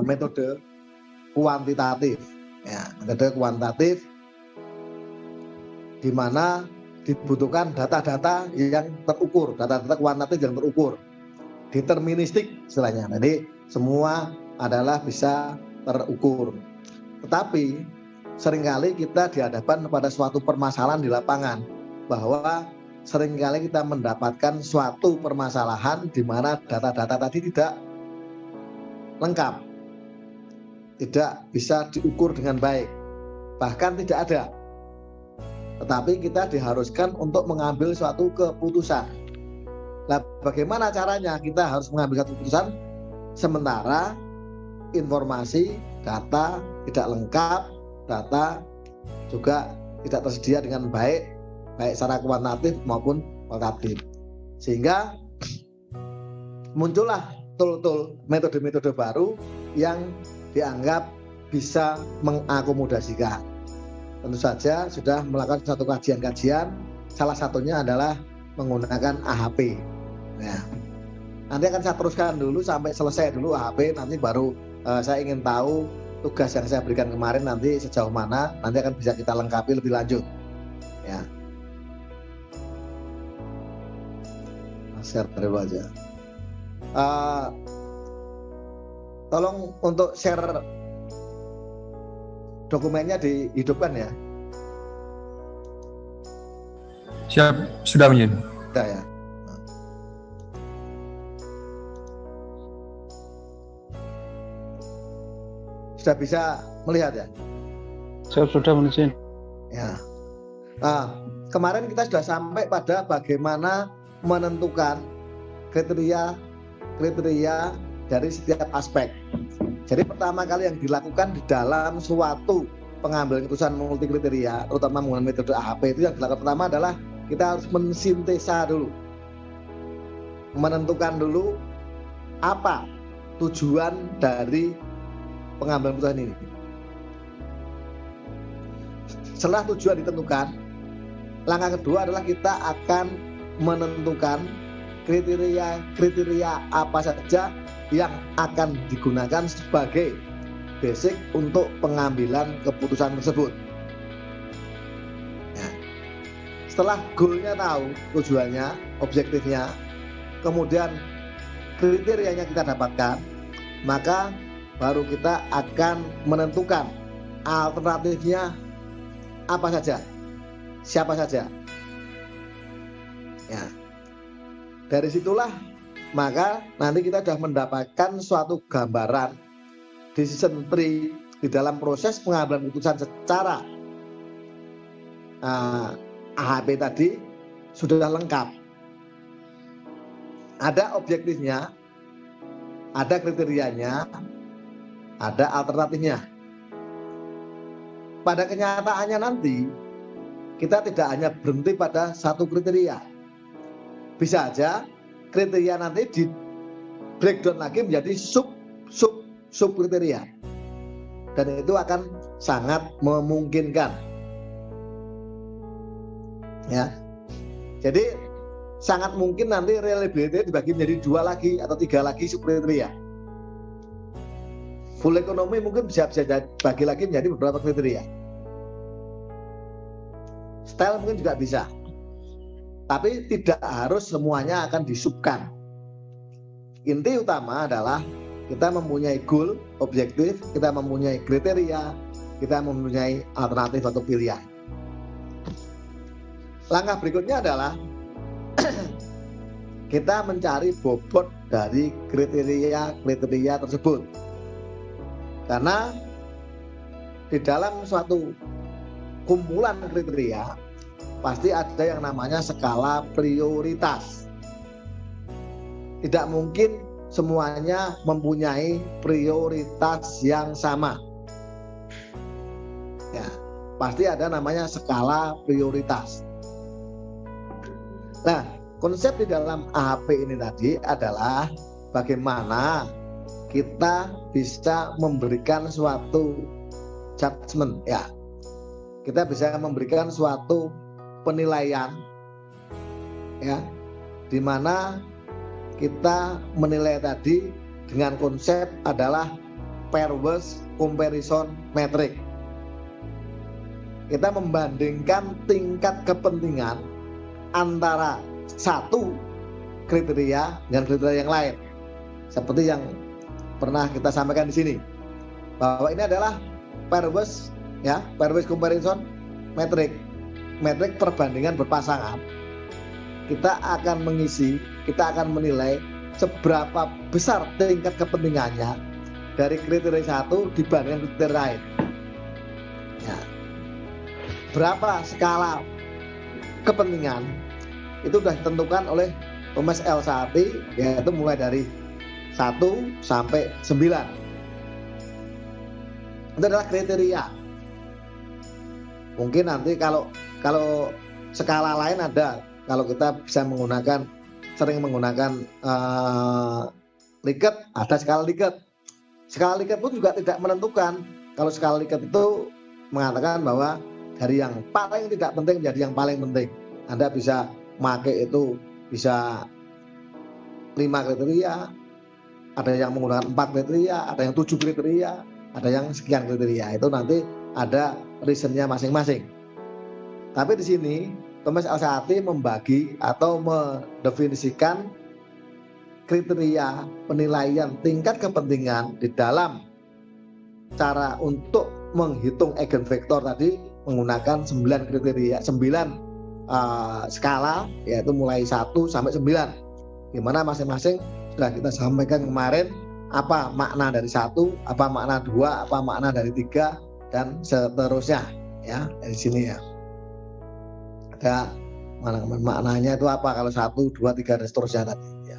metode kuantitatif, ya, metode kuantitatif di mana dibutuhkan data-data yang terukur, data-data kuantitatif yang terukur, deterministik istilahnya. Jadi semua adalah bisa terukur. Tetapi seringkali kita dihadapkan pada suatu permasalahan di lapangan, bahwa seringkali kita mendapatkan suatu permasalahan di mana data-data tadi tidak lengkap, tidak bisa diukur dengan baik, bahkan tidak ada. Tetapi kita diharuskan untuk mengambil suatu keputusan. Nah, bagaimana caranya kita harus mengambil satu keputusan sementara informasi, data tidak lengkap, data juga tidak tersedia dengan baik secara kuantitatif maupun kualitatif. Sehingga muncullah tool-tool, metode-metode baru yang dianggap bisa mengakomodasikan. Tentu saja sudah melakukan satu kajian-kajian, salah satunya adalah menggunakan AHP. Nah, nanti akan saya teruskan dulu sampai selesai dulu AHP, nanti baru saya ingin tahu tugas yang saya berikan kemarin nanti sejauh mana, nanti akan bisa kita lengkapi lebih lanjut. Ya, share dulu aja. Tolong untuk share dokumennya dihidupkan ya. Siap, sudah menjadi. Sudah ya. Sudah bisa melihat ya? Saya sudah menizin. Ya. Nah, kemarin kita sudah sampai pada bagaimana menentukan kriteria dari setiap aspek. Jadi pertama kali yang dilakukan di dalam suatu pengambilan keputusan multi kriteria, terutama menggunakan metode AHP, itu yang dilakukan pertama adalah kita harus mensintesa dulu, menentukan dulu apa tujuan dari pengambilan keputusan ini. Setelah tujuan ditentukan, langkah kedua adalah kita akan menentukan kriteria apa saja yang akan digunakan sebagai basic untuk pengambilan keputusan tersebut. Nah, setelah goalnya tahu, tujuannya, objektifnya, kemudian kriterianya kita dapatkan, maka baru kita akan menentukan alternatifnya apa saja, siapa saja. Ya, dari situlah maka nanti kita sudah mendapatkan suatu gambaran decision tree di dalam proses pengambilan keputusan secara AHP tadi sudah lengkap. Ada objektifnya, ada kriterianya, ada alternatifnya. Pada kenyataannya nanti kita tidak hanya berhenti pada satu kriteria. Bisa aja kriteria nanti di breakdown lagi menjadi sub kriteria, dan itu akan sangat memungkinkan. Ya, jadi sangat mungkin nanti reliability dibagi menjadi 2 lagi atau 3 lagi sub kriteria. Full ekonomi mungkin bisa bagi lagi menjadi beberapa kriteria. Style mungkin juga bisa. Tapi tidak harus semuanya akan disubkan. Inti utama adalah kita mempunyai goal, objektif, kita mempunyai kriteria, kita mempunyai alternatif atau pilihan. Langkah berikutnya adalah kita mencari bobot dari kriteria tersebut. Karena di dalam suatu kumpulan kriteria pasti ada yang namanya skala prioritas. Tidak mungkin semuanya mempunyai prioritas yang sama. Ya, pasti ada namanya skala prioritas. Nah, konsep di dalam AHP ini tadi adalah bagaimana kita bisa memberikan suatu judgement, ya. Kita bisa memberikan suatu penilaian, ya, di mana kita menilai tadi dengan konsep adalah Pairwise Comparison Metric. Kita membandingkan tingkat kepentingan antara satu kriteria dengan kriteria yang lain. Seperti yang pernah kita sampaikan di sini, bahwa ini adalah Pairwise Comparison Metric, metrik perbandingan berpasangan. Kita akan menilai seberapa besar tingkat kepentingannya dari kriteria satu dibandingkan kriteria lain. Ya. Berapa skala kepentingan itu sudah ditentukan oleh Thomas L. Saati, yaitu mulai dari 1 sampai 9. Itu adalah kriteria. Mungkin nanti kalau skala lain ada, kalau kita bisa sering menggunakan Likert, ada skala Likert. Skala Likert pun juga tidak menentukan. Kalau skala Likert itu mengatakan bahwa dari yang paling tidak penting menjadi yang paling penting. Anda bisa pakai itu bisa 5 kriteria, ada yang menggunakan 4 kriteria, ada yang 7 kriteria, ada yang sekian kriteria. Itu nanti ada reasonnya masing-masing. Tapi di sini Thomas L. Saati membagi atau mendefinisikan kriteria penilaian tingkat kepentingan di dalam cara untuk menghitung eigenvektor tadi menggunakan 9 kriteria, 9 skala, yaitu mulai 1 sampai 9. Gimana masing-masing sudah kita sampaikan kemarin, apa makna dari 1, apa makna 2, apa makna dari 3, dan seterusnya ya dari sini ya. Ada maknanya itu apa kalau 1, 2, 3 dan seterusnya tadi ya.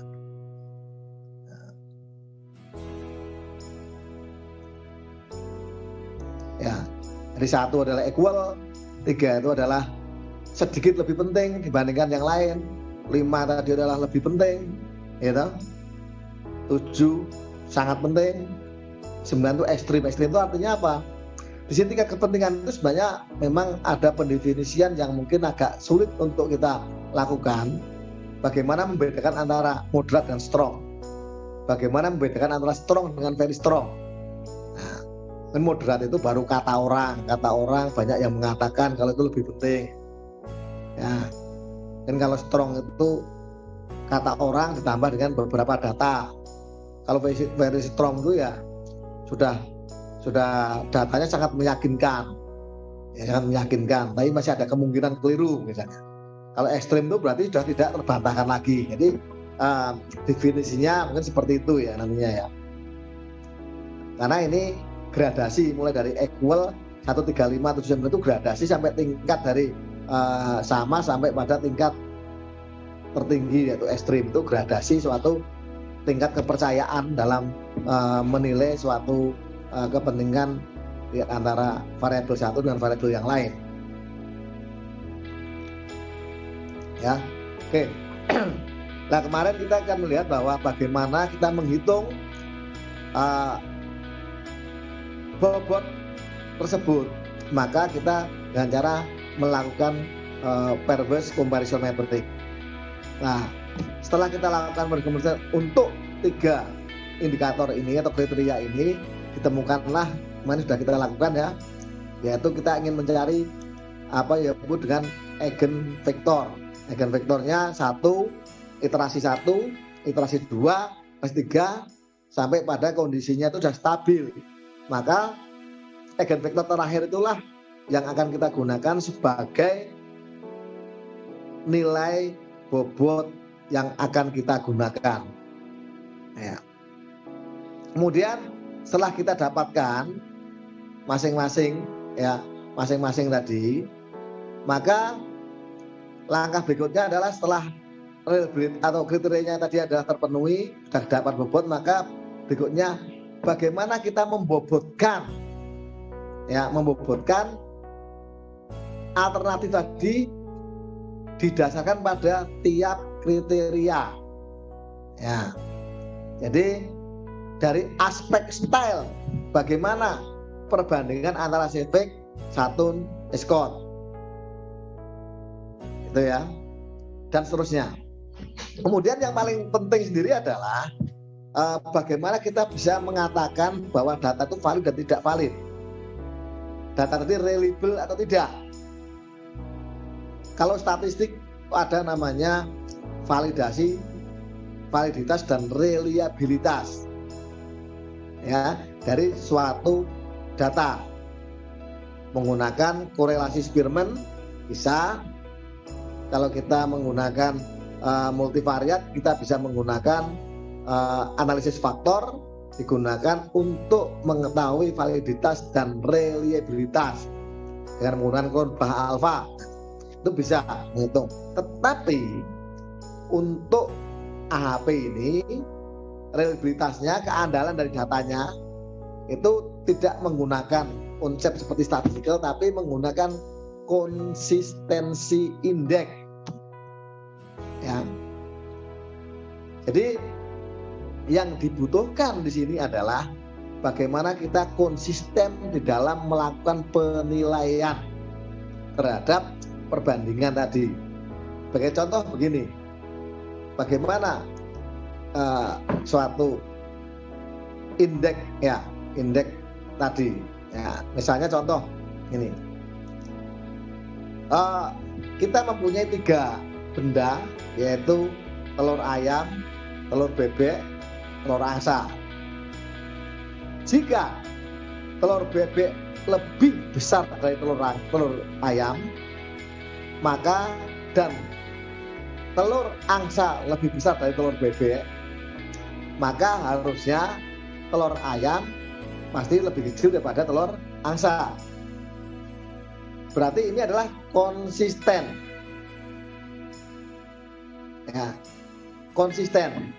Ya, dari 1 adalah equal, 3 itu adalah sedikit lebih penting dibandingkan yang lain, 5 tadi adalah lebih penting, gitu. 7 sangat penting, 9 itu ekstrim. Ekstrim itu artinya apa? Di sini tingkat kepentingan itu sebenarnya memang ada pendefinisian yang mungkin agak sulit untuk kita lakukan. Bagaimana membedakan antara moderat dan strong? Bagaimana membedakan antara strong dengan very strong? Nah, moderat itu baru kata orang banyak yang mengatakan kalau itu lebih penting. Ya, dan kalau strong itu kata orang ditambah dengan beberapa data. Kalau very strong itu ya sudah datanya sangat meyakinkan, tapi masih ada kemungkinan keliru misalnya. Kalau ekstrim itu berarti sudah tidak terbantahkan lagi. Jadi definisinya mungkin seperti itu ya namanya ya. Karena ini gradasi mulai dari equal 1, 3, 5, 7, 9 itu gradasi sampai tingkat dari sama sampai pada tingkat tertinggi yaitu ekstrim. Itu gradasi suatu tingkat kepercayaan dalam menilai suatu kepentingan di antara variabel satu dengan variabel yang lain. Ya, oke. Nah kemarin kita akan melihat bahwa bagaimana kita menghitung bobot tersebut. Maka kita dengan cara melakukan Pairwise Comparison Metric. Nah, setelah kita lakukan comparison untuk 3 indikator ini atau kriteria ini, ditemukanlah mana sudah kita lakukan ya, yaitu kita ingin mencari apa yang disebut dengan eigenvektor. Eigenvektornya 1, iterasi 1, iterasi 2, iterasi 3 sampai pada kondisinya itu sudah stabil. Maka eigenvektor terakhir itulah yang akan kita gunakan sebagai nilai bobot yang akan kita gunakan. Ya. Kemudian setelah kita dapatkan masing-masing tadi, maka langkah berikutnya adalah setelah reliability atau kriterianya tadi adalah terpenuhi, sudah dapat bobot, maka berikutnya bagaimana kita membobotkan alternatif tadi didasarkan pada tiap kriteria. Ya. Jadi dari aspek style, bagaimana perbandingan antara Seebeck, Sutton, Scott, itu ya, dan seterusnya. Kemudian yang paling penting sendiri adalah bagaimana kita bisa mengatakan bahwa data itu valid dan tidak valid, data tadi reliable atau tidak. Kalau statistik ada namanya validasi, validitas dan reliabilitas ya dari suatu data. Menggunakan korelasi Spearman bisa, kalau kita menggunakan multivariat kita bisa menggunakan analisis faktor, digunakan untuk mengetahui validitas dan reliabilitas dengan menggunakan kurva alfa. Itu bisa menghitung. Tetapi untuk AHP ini reliabilitasnya, keandalan dari datanya itu tidak menggunakan konsep seperti statistikal, tapi menggunakan konsistensi indeks ya. Jadi yang dibutuhkan di sini adalah bagaimana kita konsisten di dalam melakukan penilaian terhadap perbandingan tadi. Sebagai contoh begini, bagaimana suatu indeks ya, indeks tadi ya, misalnya contoh ini, kita mempunyai 3 benda, yaitu telur ayam, telur bebek, telur angsa. Jika telur bebek lebih besar dari telur ayam, maka dan telur angsa lebih besar dari telur bebek, maka harusnya telur ayam pasti lebih kecil daripada telur angsa. Berarti ini adalah konsisten ya, konsisten.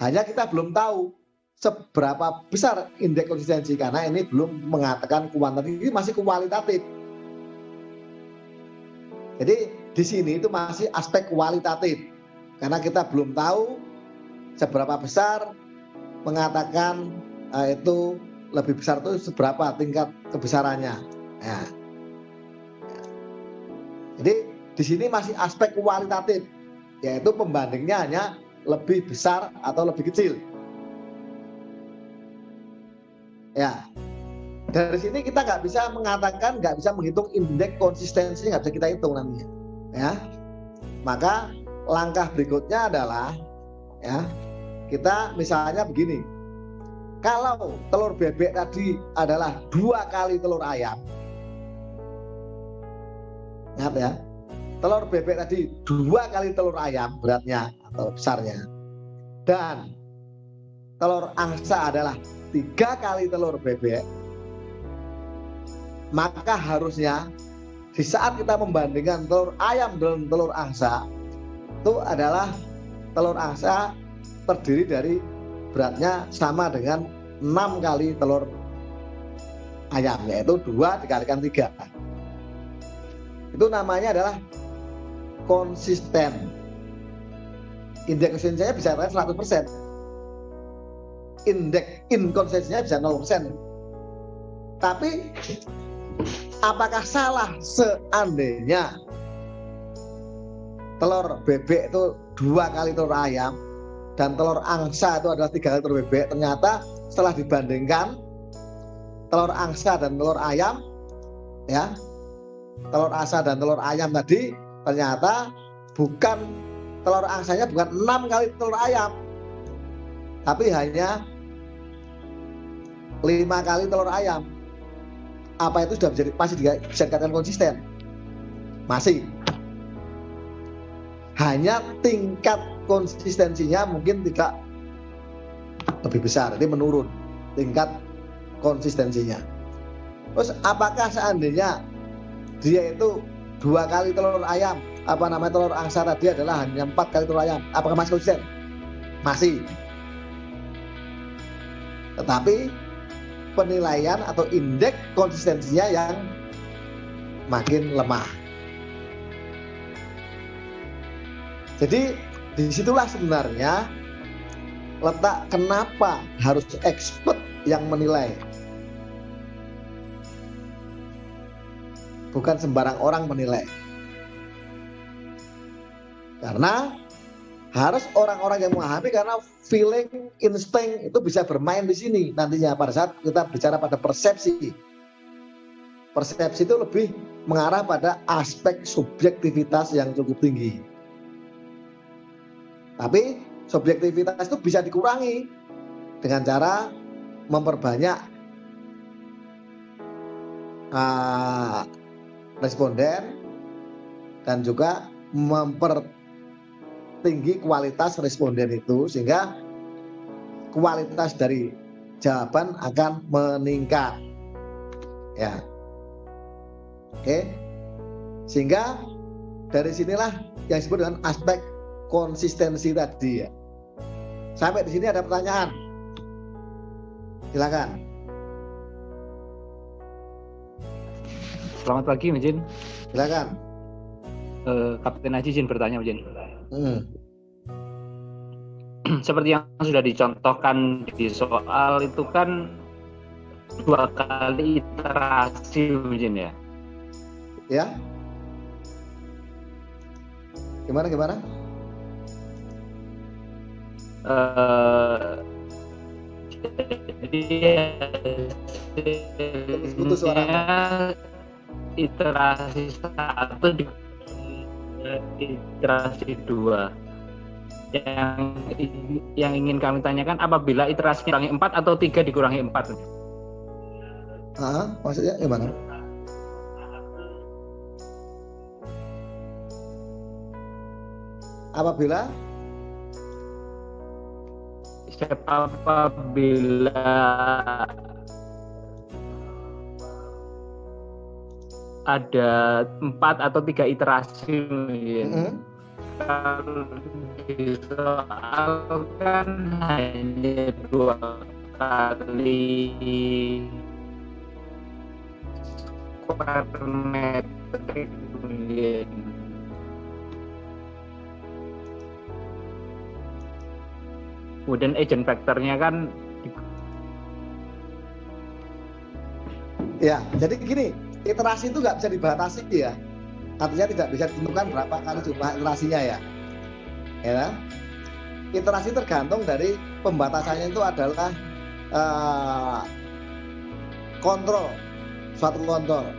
Hanya kita belum tahu seberapa besar indeks konsistensi karena ini belum mengatakan kuantitatif, ini masih kualitatif. Jadi di sini itu masih aspek kualitatif karena kita belum tahu seberapa besar, mengatakan itu lebih besar itu seberapa tingkat kebesarannya. Ya. Jadi di sini masih aspek kualitatif, yaitu pembandingnya hanya lebih besar atau lebih kecil. Ya, dari sini kita nggak bisa mengatakan, nggak bisa menghitung indeks konsistensi, nggak bisa kita hitung nantinya. Ya, maka langkah berikutnya adalah, ya, kita misalnya begini, kalau telur bebek tadi adalah 2 kali telur ayam, ingat ya, telur bebek tadi 2 kali telur ayam beratnya atau besarnya, dan telur angsa adalah 3 kali telur bebek, maka harusnya di saat kita membandingkan telur ayam dan telur angsa, itu adalah telur angsa terdiri dari beratnya sama dengan 6 kali telur ayam, yaitu 2 dikalikan 3. Itu namanya adalah konsisten. Indeks konsistensinya bisa 100%. Indeks inkonsistensinya bisa 0%. Tapi apakah salah seandainya telur bebek itu 2 kali telur ayam dan telur angsa itu adalah 3 kali telur bebek? Ternyata setelah dibandingkan telur angsa dan telur ayam, ya, telur angsa dan telur ayam tadi ternyata bukan, telur angsanya bukan 6 kali telur ayam, tapi hanya 5 kali telur ayam. Apa itu sudah masih bisa dikatakan konsisten? Masih. Hanya tingkat konsistensinya mungkin tidak lebih besar, jadi menurun tingkat konsistensinya. Terus apakah seandainya dia itu 2 kali telur ayam, telur angsa tadi adalah hanya 4 kali telur ayam, apakah masih konsisten? Masih. Tetapi penilaian atau indeks konsistensinya yang makin lemah. Jadi disitulah sebenarnya letak kenapa harus expert yang menilai, bukan sembarang orang menilai. Karena Harus orang-orang yang memahami karena feeling, insting itu bisa bermain di sini nantinya pada saat kita bicara pada persepsi. Persepsi itu lebih mengarah pada aspek subjektivitas yang cukup tinggi. Tapi subjektivitas itu bisa dikurangi dengan cara memperbanyak responden dan juga mempertinggi kualitas responden itu sehingga kualitas dari jawaban akan meningkat. Ya. Oke. Sehingga dari sinilah yang disebut dengan aspek konsistensi tadi ya. Sampai di sini ada pertanyaan. Silakan. Selamat pagi, Mijin. Silakan. Kapten Haji izin bertanya, Mijin. Seperti yang sudah dicontohkan di soal itu kan 2 kali iterasi, Mijin ya. Ya. Gimana? Jadi Putus suara. Iterasi 1 di iterasi 2. Yang ingin kami tanyakan, apabila iterasi dikurangi 4 atau 3 dikurangi 4? Maksudnya gimana? Apabila ada 4 atau 3 iterasi, kalau disoal kan hanya 2 kali square metric. Kemudian agent vektornya kan ya, jadi gini, iterasi itu nggak bisa dibatasi ya. Artinya tidak bisa ditentukan berapa kali jumlah iterasinya ya. Ya. Iterasi tergantung dari pembatasannya itu adalah kontrol, suatu kontrol.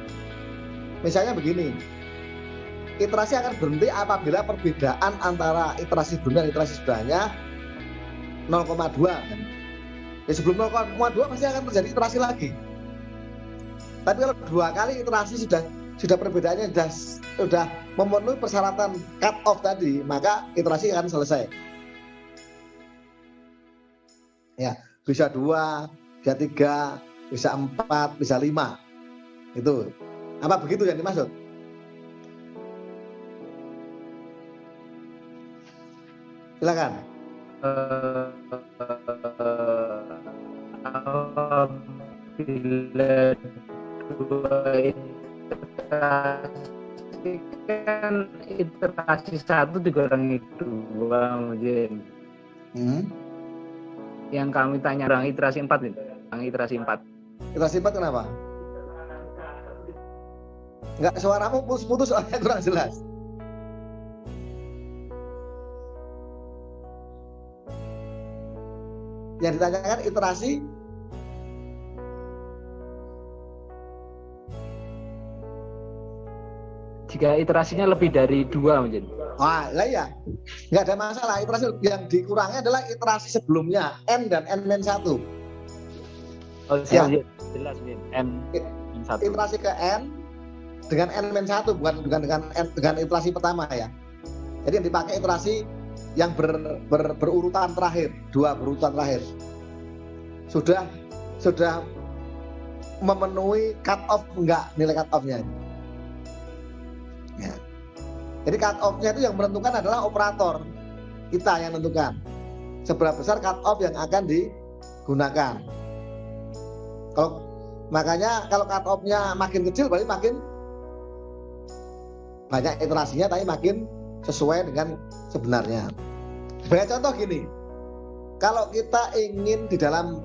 Misalnya begini, iterasi akan berhenti apabila perbedaan antara iterasi sebelumnya dan iterasi sudahnya 0,2 kan. Ya, sebelum 0,2 pasti akan terjadi iterasi lagi. Tapi kalau 2 kali iterasi sudah perbedaannya sudah memenuhi persyaratan cut off tadi, maka iterasi akan selesai. Ya, bisa 2, bisa 3, bisa 4, bisa 5. Itu. Apa begitu yang dimaksud? Silakan. Apabila 2 iterasi kan iterasi 1 dikurangi 2, mungkin. Yang kami tanya orang iterasi 4 itu, iterasi 4. Iterasi 4 kenapa? Enggak, suaramu putus-putus soalnya kurang jelas. Yang ditanyakan iterasi jika iterasinya lebih dari 2 mungkin. Lah ya, nggak ada masalah. Iterasi yang dikurangi adalah iterasi sebelumnya, N dan N-1. Oh Ya. Jelas N1. Iterasi ke N dengan N-1, bukan dengan iterasi pertama ya. Jadi yang dipakai iterasi yang berurutan terakhir, 2 berurutan terakhir. Sudah memenuhi cut off enggak nilai cut off-nya. Ya. Jadi cut off-nya itu yang menentukan adalah operator. Kita yang menentukan seberapa besar cut off yang akan digunakan. Makanya kalau cut off-nya makin kecil berarti makin banyak iterasinya, tapi makin sesuai dengan sebenarnya. Sebagai contoh gini, kalau kita ingin di dalam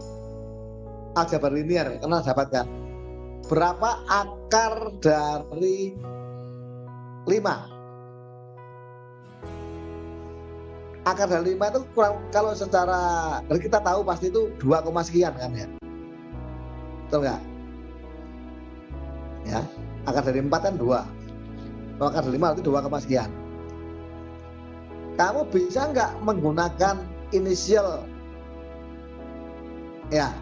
aljabar linear, karena dapatkan berapa akar dari 5? akar dari 5 itu kurang, kalau secara kita tahu pasti itu 2, sekian kan ya. Betul nggak? Ya, akar dari 4 kan 2. Kalau akar dari 5 itu 2, sekian. Kamu bisa nggak menggunakan inisial ya,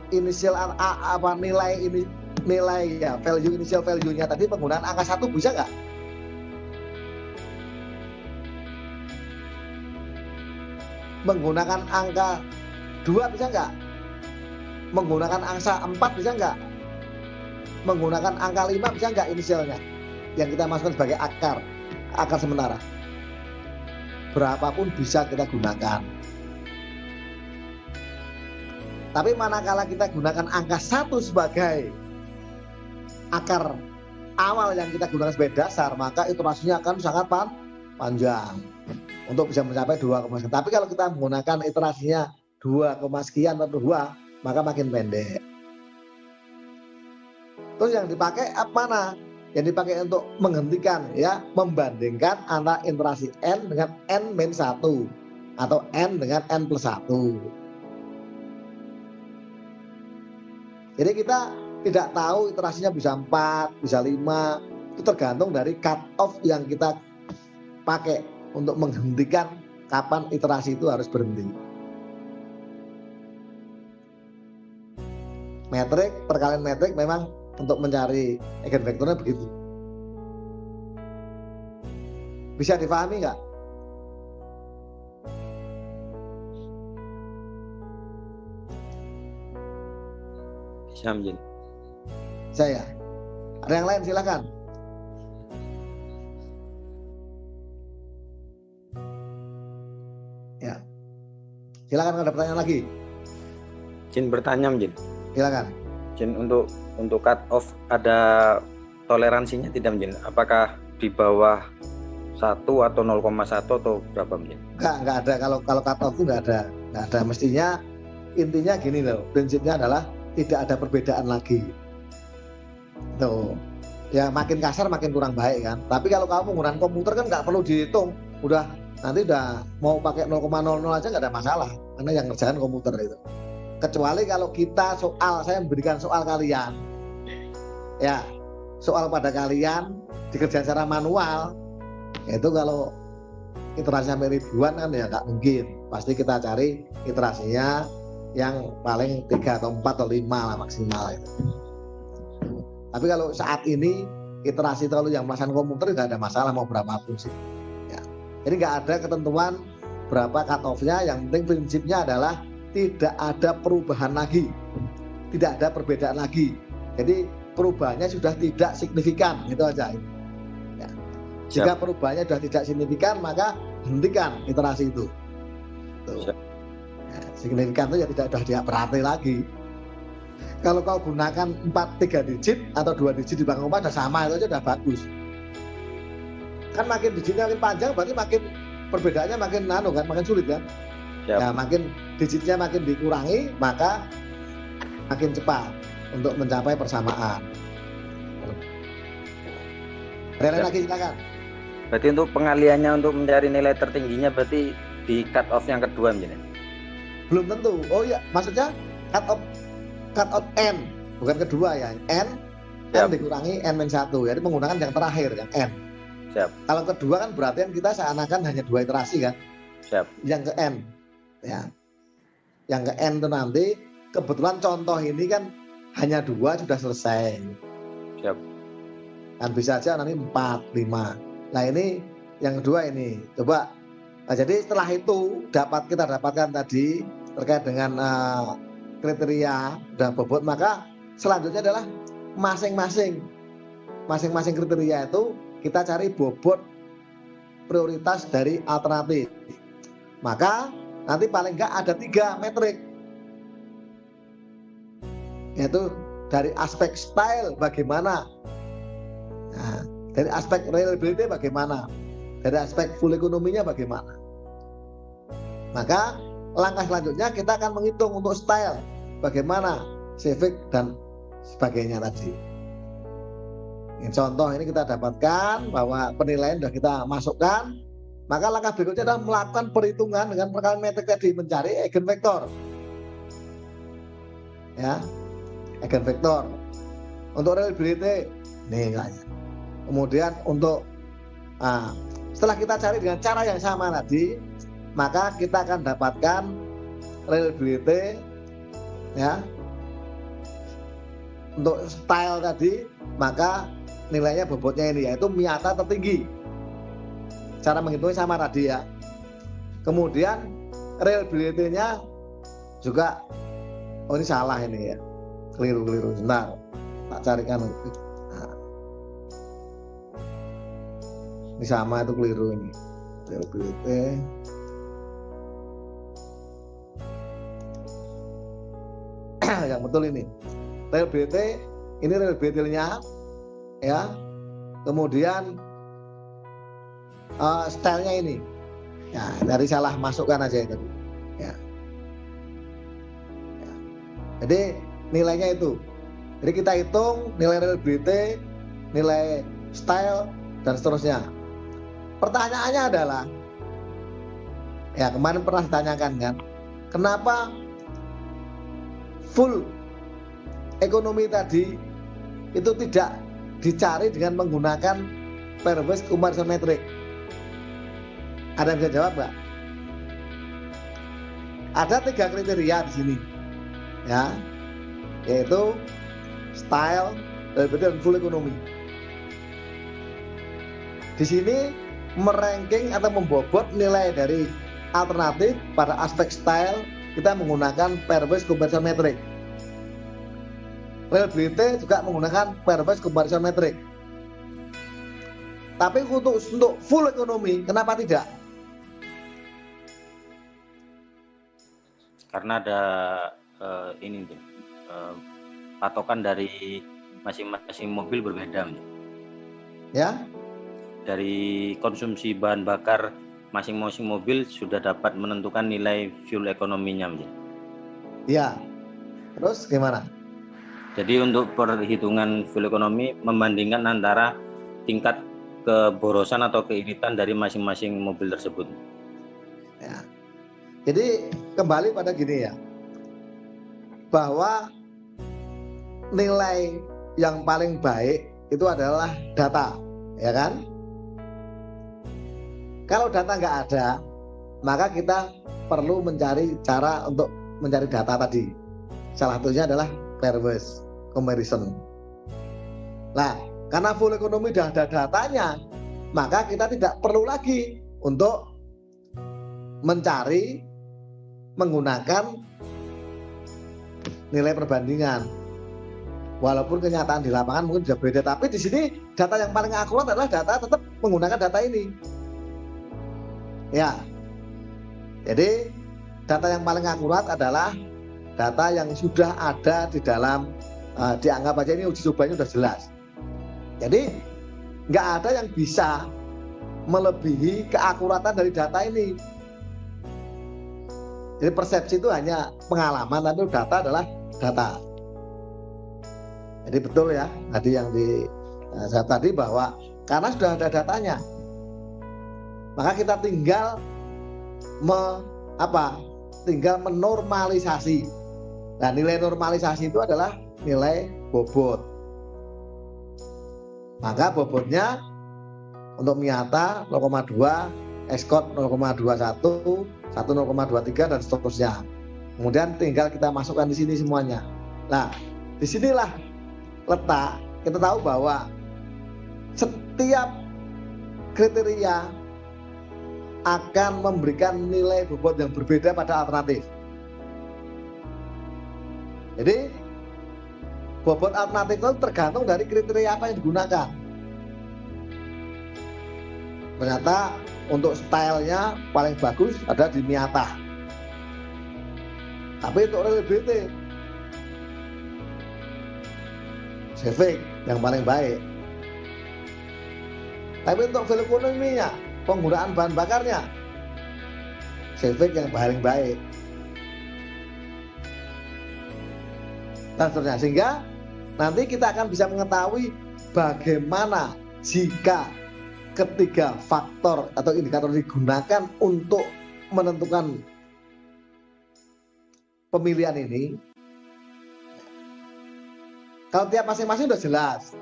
inisial apa nilai ini, nilai ya value, inisial value-nya tadi penggunaan angka 1 bisa nggak? Menggunakan angka 2 bisa nggak? Menggunakan angka 4 bisa nggak? Menggunakan angka 5 bisa nggak inisialnya? Yang kita masukkan sebagai akar sementara. Berapapun bisa kita gunakan. Tapi manakala kita gunakan angka 1 sebagai akar awal yang kita gunakan sebagai dasar, maka iterasinya akan sangat panjang untuk bisa mencapai 2, sekian. Tapi kalau kita menggunakan iterasinya 2, sekian atau 2, maka makin pendek. Terus yang dipakai apa mana? Yang dipakai untuk menghentikan ya, membandingkan antara iterasi n dengan n-1 atau n dengan n+1. Jadi kita tidak tahu iterasinya bisa 4, bisa 5, itu tergantung dari cut off yang kita pakai untuk menghentikan kapan iterasi itu harus berhenti. Metrik, perkalian metrik memang untuk mencari eigenvektornya begitu. Bisa dipahami nggak? Bisa, Mjin. Saya. Ada yang lain silakan. Ya. Silakan, ada pertanyaan lagi. Jin bertanya, Mjin. Silakan. Jin, untuk cut off ada toleransinya tidak, Mjin? Apakah di bawah 1 atau 0,1 atau berapa, Mjin? Enggak ada. Kalau cut off itu enggak ada. Mestinya intinya gini loh. Prinsipnya adalah tidak ada perbedaan lagi. Tuh. Ya makin kasar makin kurang baik kan. Tapi kalau kamu menggunakan komputer kan nggak perlu dihitung. Nanti udah mau pakai 0,00 aja nggak ada masalah. Karena yang ngerjakan komputer itu. Kecuali kalau kita saya memberikan soal kalian. Ya, soal pada kalian dikerjakan secara manual. Itu kalau iterasi sampai ribuan kan ya nggak mungkin. Pasti kita cari iterasinya yang paling 3 atau 4 atau 5 lah maksimal itu. Tapi kalau saat ini iterasi terlalu yang melaksanakan komputer nggak ada masalah mau berapapun sih. Ya. Jadi nggak ada ketentuan berapa cut off-nya, yang penting prinsipnya adalah tidak ada perubahan lagi, tidak ada perbedaan lagi. Jadi perubahannya sudah tidak signifikan, gitu aja. Ya. Jika perubahannya sudah tidak signifikan, maka hentikan iterasi itu. Tuh. Signifikan itu ya tidak berarti lagi. Kalau kau gunakan 3 digit atau 2 digit di belakang sudah sama, itu aja sudah bagus. Kan makin digitnya makin panjang, berarti makin perbedaannya makin sulit kan? Ya, makin digitnya makin dikurangi, maka makin cepat untuk mencapai persamaan. Ada lagi silakan. Berarti untuk pengaliannya untuk mencari nilai tertingginya berarti di cut off yang kedua, Mjin? Belum tentu. Oh iya, maksudnya cut off n, bukan kedua ya. N dikurangi n-1. Jadi menggunakan yang terakhir, yang n. Siap. Kalau kedua kan berarti kita seakan-akan hanya 2 iterasi kan. Siap. Yang ke n. Ya. Yang ke n itu nanti kebetulan contoh ini kan hanya 2 sudah selesai. Siap. Kan bisa aja nanti 4, 5. Nah ini yang kedua ini. Coba. Nah, jadi setelah itu kita dapatkan tadi terkait dengan kriteria dan bobot, maka selanjutnya adalah masing-masing kriteria itu kita cari bobot prioritas dari alternatif. Maka nanti paling enggak ada 3 metrik, yaitu dari aspek style bagaimana, nah, dari aspek reliability bagaimana, dari aspek full ekonominya bagaimana. Maka langkah selanjutnya kita akan menghitung untuk style bagaimana, civic dan sebagainya tadi. Ini contoh ini kita dapatkan bahwa penilaian sudah kita masukkan, maka langkah berikutnya adalah melakukan perhitungan dengan perkalian metrik tadi, mencari eigenvektor. Ya, eigenvektor. Untuk reliability, nih nilainya. Kemudian untuk setelah kita cari dengan cara yang sama tadi, maka kita akan dapatkan reliability, ya. Untuk style tadi, maka nilainya bobotnya ini, yaitu Miyata tertinggi. Cara menghitungnya sama tadi ya. Kemudian reliability-nya juga, oh ini salah ini ya, keliru. Sebentar, tak carikan. Nah, ini sama, itu keliru ini. Reliability. Yang betul ini. Reliability, ini reliability-nya ya. Kemudian stylenya ini. Ya, dari salah masukkan aja itu. Ya. Jadi nilainya itu. Jadi kita hitung nilai reliability, nilai style, dan seterusnya. Pertanyaannya adalah, ya kemarin pernah ditanyakan kan, kenapa full ekonomi tadi itu tidak dicari dengan menggunakan pair-based comparison metric? Ada yang bisa jawab nggak? Ada 3 kriteria di sini, ya, yaitu style, reliability, dan full economy. Di sini meranking atau membobot nilai dari alternatif pada aspek style, kita menggunakan pair-based comparison metric. Reliability juga menggunakan pair-based comparison metric. Tapi untuk full economy, kenapa tidak? Karena ada patokan dari masing-masing mobil berbeda. Ya. Dari konsumsi bahan bakar masing-masing mobil sudah dapat menentukan nilai fuel ekonominya. Ya. Terus gimana? Jadi untuk perhitungan fuel ekonomi membandingkan antara tingkat keborosan atau keiritan dari masing-masing mobil tersebut. Ya. Jadi kembali pada gini ya, bahwa nilai yang paling baik itu adalah data, ya kan? Kalau data nggak ada, maka kita perlu mencari cara untuk mencari data tadi. Salah satunya adalah pair-based comparison. Nah, karena full ekonomi sudah ada datanya, maka kita tidak perlu lagi untuk mencari menggunakan nilai perbandingan. Walaupun kenyataan di lapangan mungkin sudah beda, tapi di sini data yang paling akurat adalah data tetap menggunakan data ini. Ya. Jadi data yang paling akurat adalah data yang sudah ada di dalam dianggap aja ini uji cobanya sudah jelas. Jadi nggak ada yang bisa melebihi keakuratan dari data ini. Jadi persepsi itu hanya pengalaman, tapi data adalah data. Jadi betul ya tadi yang saya tadi bahwa karena sudah ada datanya, maka kita tinggal menormalisasi. Nah, nilai normalisasi itu adalah nilai bobot. Maka bobotnya untuk Miyata 0,2, Escort 0,21, 1 0,23 dan seterusnya. Kemudian tinggal kita masukkan di sini semuanya. Nah, disinilah letak kita tahu bahwa setiap kriteria akan memberikan nilai bobot yang berbeda pada alternatif. Jadi bobot alternatif itu tergantung dari kriteria apa yang digunakan. Ternyata untuk stylenya paling bagus ada di Miyata. Tapi untuk reliability, Civic yang paling baik. Tapi untuk fuel economy-nya, penggunaan bahan bakarnya, Civic yang paling baik. Dan seterusnya. Sehingga nanti kita akan bisa mengetahui bagaimana jika ketiga faktor atau indikator digunakan untuk menentukan pemilihan ini, kalau tiap masing-masing udah jelas.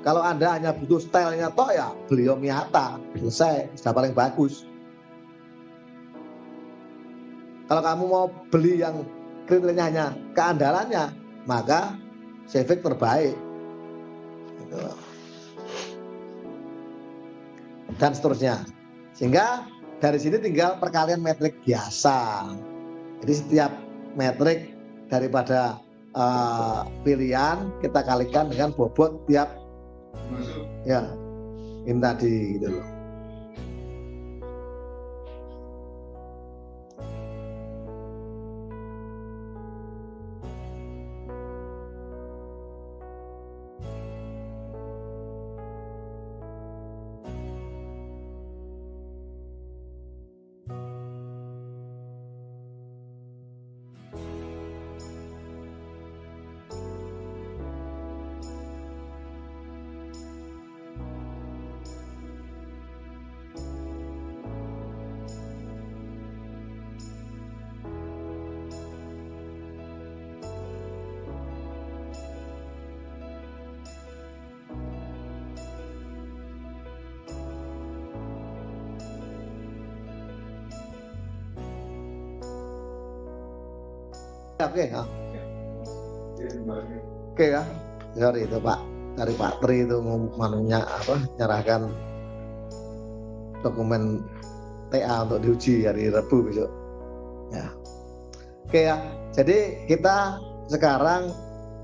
Kalau Anda hanya butuh stylenya toh ya beliau Miyata, selesai, sudah paling bagus. Kalau kamu mau beli yang kriterianya hanya keandalannya, maka Civic terbaik. Gitu. Dan seterusnya. Sehingga dari sini tinggal perkalian metrik biasa. Jadi setiap metrik daripada pilihan kita kalikan dengan bobot tiap ya ini tadi gitu loh. Oke, oke ya, sorry itu Pak dari Pak Tri itu manunya nyerahkan dokumen TA untuk diuji hari Rabu besok. Ya, oke ya. Jadi kita sekarang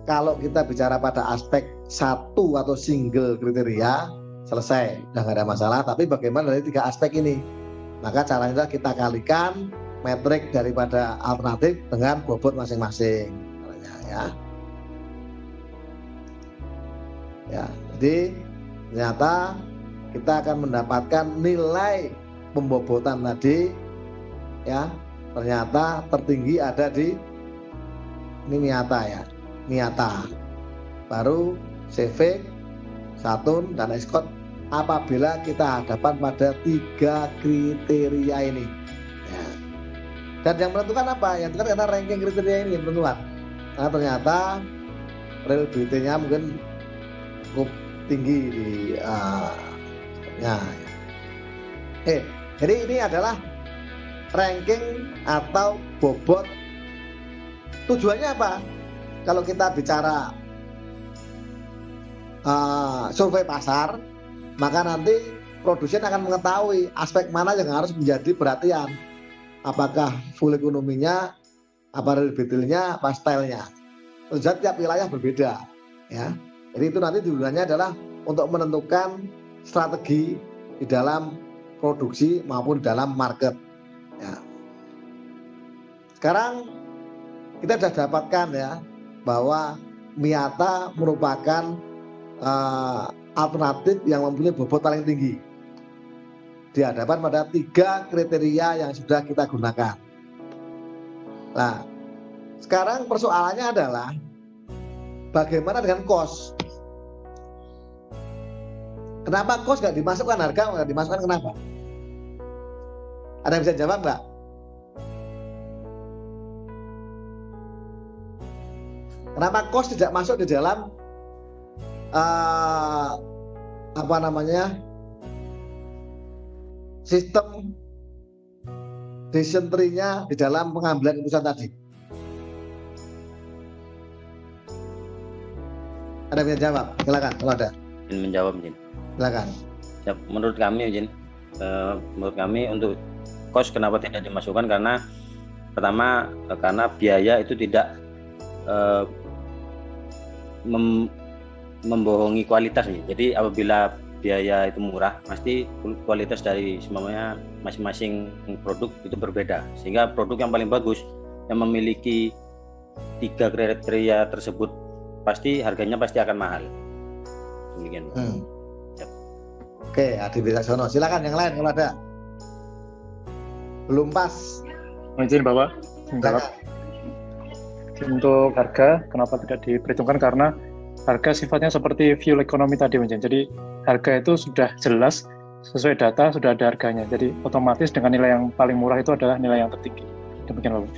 kalau kita bicara pada aspek satu atau single kriteria selesai, udah nggak ada masalah. Tapi bagaimana dari tiga aspek ini? Maka caranya kita kalikan metrik daripada alternatif dengan bobot masing-masing, ya. Ya, jadi ternyata kita akan mendapatkan nilai pembobotan tadi, ya. Ternyata tertinggi ada di ini Miyata ya, Miyata. Baru Civic, Saturn dan Escort apabila kita hadapan pada tiga kriteria ini. Dan yang menentukan apa? Yang menentukan karena ranking kriteria ini yang menentukan. Karena ternyata reliability-nya mungkin cukup tinggi di jadi ini adalah ranking atau bobot. Tujuannya apa? Kalau kita bicara survei pasar, maka nanti produsen akan mengetahui aspek mana yang harus menjadi perhatian. Apakah full ekonominya, apa reliability-nya, apa style-nya. Tentu tiap wilayah berbeda, ya. Jadi itu nanti tujuannya adalah untuk menentukan strategi di dalam produksi maupun di dalam market. Ya. Sekarang kita sudah dapatkan ya bahwa Miyata merupakan alternatif yang mempunyai bobot paling tinggi di hadapan pada tiga kriteria yang sudah kita gunakan. Nah, sekarang persoalannya adalah bagaimana dengan cost? Kenapa cost nggak dimasukkan, harga nggak dimasukkan, kenapa? Ada yang bisa jawab nggak? Kenapa cost tidak masuk di dalam sistem decision tree-nya di dalam pengambilan keputusan tadi? Ada yang bisa jawab? Silakan kalau ada. Menjawab, Jin. Silakan. Ya, menurut kami, Jin, menurut kami untuk cost kenapa tidak dimasukkan, karena pertama karena biaya itu tidak membohongi kualitas nih. Jadi apabila biaya itu murah, pasti kualitas dari semuanya masing-masing produk itu berbeda. Sehingga produk yang paling bagus yang memiliki tiga kriteria tersebut pasti harganya pasti akan mahal. Demikian. Yep. Oke, Adi Wicaksono, silakan yang lain kalau ada. Belum pas. Izin Bapak menjawab. Untuk harga, kenapa tidak diperhitungkan? Karena harga sifatnya seperti fuel ekonomi tadi, Mas. Jadi harga itu sudah jelas sesuai data sudah ada harganya. Jadi otomatis dengan nilai yang paling murah itu adalah nilai yang tertinggi. Demikian Bapak.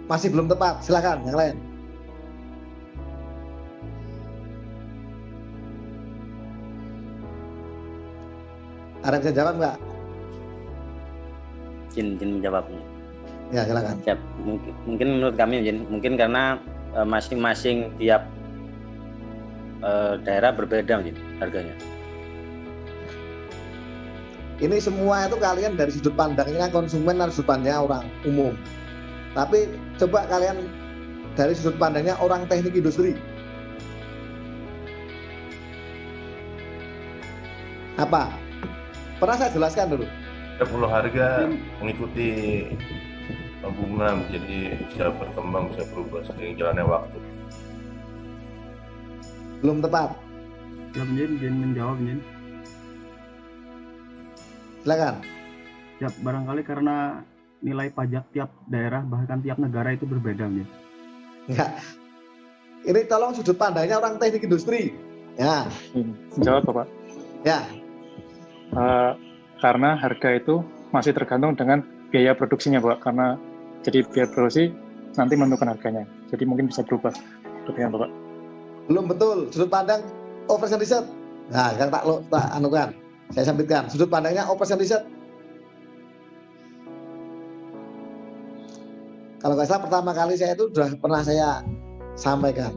Masih belum tepat, silakan yang lain. Ada yang bisa jawab nggak? Izin menjawabnya. Ya, silakan. Siap. Mungkin menurut kami mungkin karena masing-masing tiap daerah berbeda harganya. Ini semua itu kalian dari sudut pandangnya konsumen dan sudut pandangnya orang umum. Tapi coba kalian dari sudut pandangnya orang teknik industri. Apa? Pernah saya jelaskan dulu. Setiap pulau harga mengikuti bunga, jadi bisa berkembang, bisa berubah seiring jalannya waktu. Belum tepat. Ya, Jen menjawab, Jen. Silakan. Ya, barangkali karena nilai pajak tiap daerah bahkan tiap negara itu berbeda, Jen. Enggak. Ini tolong sudut pandangnya orang teknik industri. Ya. Menjawab Bapak. Ya. Karena harga itu masih tergantung dengan biaya produksinya Pak. Karena jadi biaya produksi nanti menentukan harganya. Jadi mungkin bisa berubah. Demikian Bapak. Belum betul. Sudut pandang operation research. Nah, kan tak anukan. Saya sampaikan. Sudut pandangnya operation research. Kalau nggak salah pertama kali saya itu sudah pernah saya sampaikan.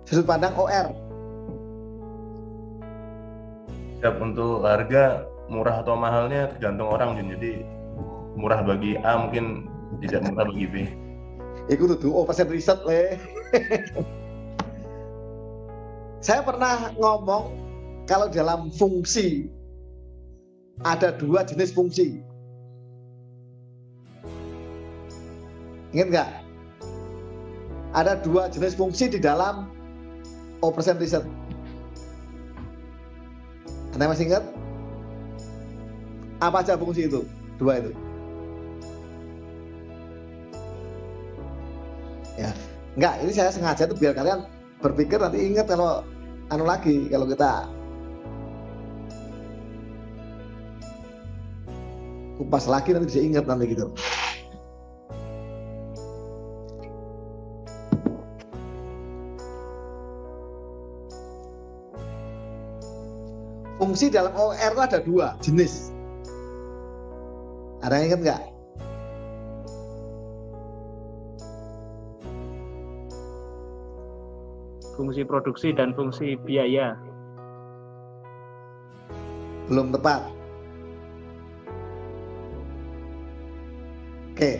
Sudut pandang OR. Siap, untuk harga murah atau mahalnya tergantung orang, jadi murah bagi A mungkin tidak murah bagi B. Itu tuh operation research le. Saya pernah ngomong kalau dalam fungsi ada 2 jenis fungsi. Ingat nggak? Ada 2 jenis fungsi di dalam operation research. Anda masih ingat? Apa aja fungsi itu? 2 itu. Ya, enggak, ini saya sengaja tuh biar kalian berpikir nanti ingat kalau kalau kita kupas lagi nanti bisa ingat nanti gitu. Fungsi dalam OR itu ada 2 jenis. Ada yang ingat nggak? Fungsi produksi dan fungsi biaya. Belum tepat. Oke.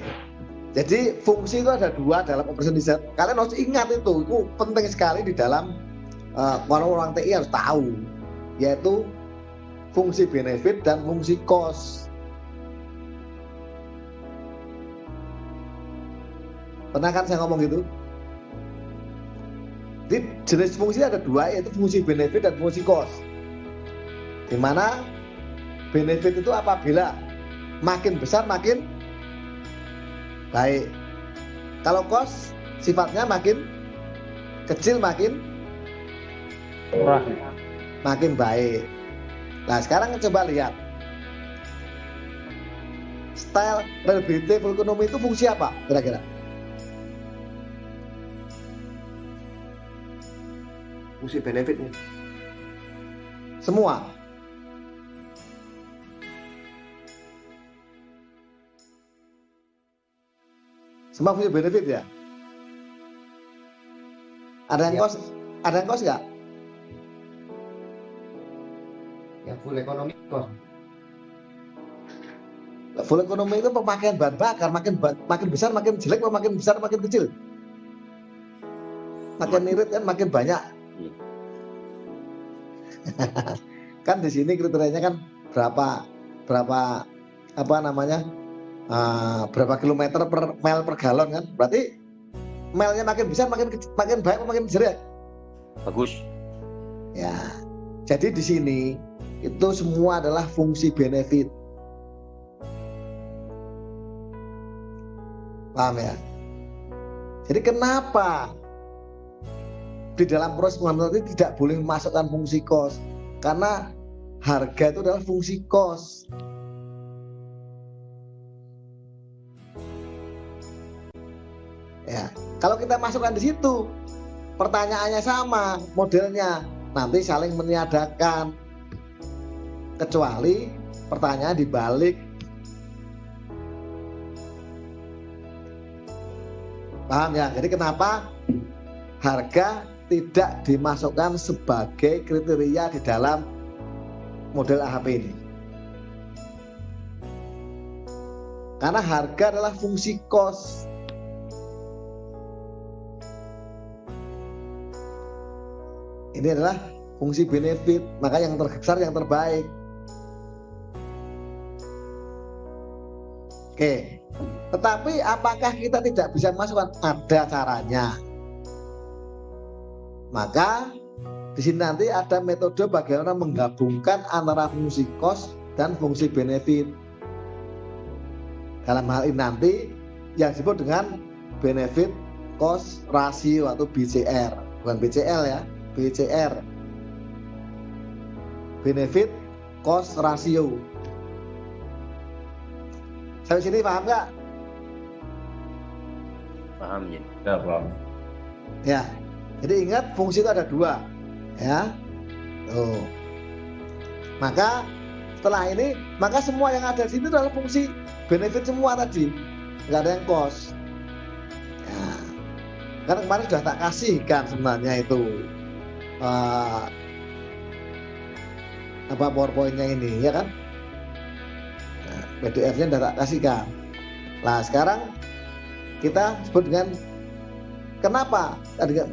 Jadi fungsi itu ada 2 dalam operation research. Kalian harus ingat itu penting sekali di dalam orang TI harus tahu, yaitu fungsi benefit dan fungsi cost. Pernah kan saya ngomong gitu? Jadi jenis fungsi ada 2, yaitu fungsi benefit dan fungsi cost. Di mana benefit itu apabila makin besar makin baik. Kalau cost sifatnya makin kecil makin Murah. makin baik. Nah sekarang coba lihat style relative ekonomi itu fungsi apa kira-kira? Fungsi benefitnya. Semua. Semua fungsi benefit ya. Ada yang cost? Ada yang cost nggak? Ya full ekonomi cost. Full ekonomi itu pemakaian bahan bakar makin besar makin jelek, makin besar makin kecil. Makin irit kan makin banyak. Kan di sini kriterianya kan berapa berapa kilometer per mile per galon kan? Berarti mile-nya makin besar makin baik makin jelek. Bagus. Ya. Jadi di sini itu semua adalah fungsi benefit. Paham ya? Jadi kenapa di dalam proses pengambilan itu tidak boleh memasukkan fungsi cost? Karena harga itu adalah fungsi cost. Ya, kalau kita masukkan di situ, pertanyaannya sama, modelnya nanti saling meniadakan. Kecuali pertanyaan dibalik. Paham ya? Jadi kenapa harga tidak dimasukkan sebagai kriteria di dalam model AHP ini? Karena harga adalah fungsi cost. Ini adalah fungsi benefit, maka yang terbesar yang terbaik. Oke, tetapi apakah kita tidak bisa masukkan? Ada caranya. Maka di sini nanti ada metode bagaimana menggabungkan antara fungsi cost dan fungsi benefit. Dalam hal ini nanti yang disebut dengan benefit cost ratio atau BCR, bukan BCL ya, BCR. Benefit cost ratio. Sampai sini paham nggak? Paham ya. Ya, paham. Ya. Jadi ingat fungsi itu ada dua, ya. Tuh. Maka setelah ini, maka semua yang ada di sini adalah fungsi benefit semua tadi, nggak ada yang cost. Ya. Karena kemarin sudah tak kasihkan sebenarnya itu PowerPoint-nya ini, ya kan? Nah, PDF-nya sudah tak kasihkan. Nah sekarang kita sebut dengan kenapa?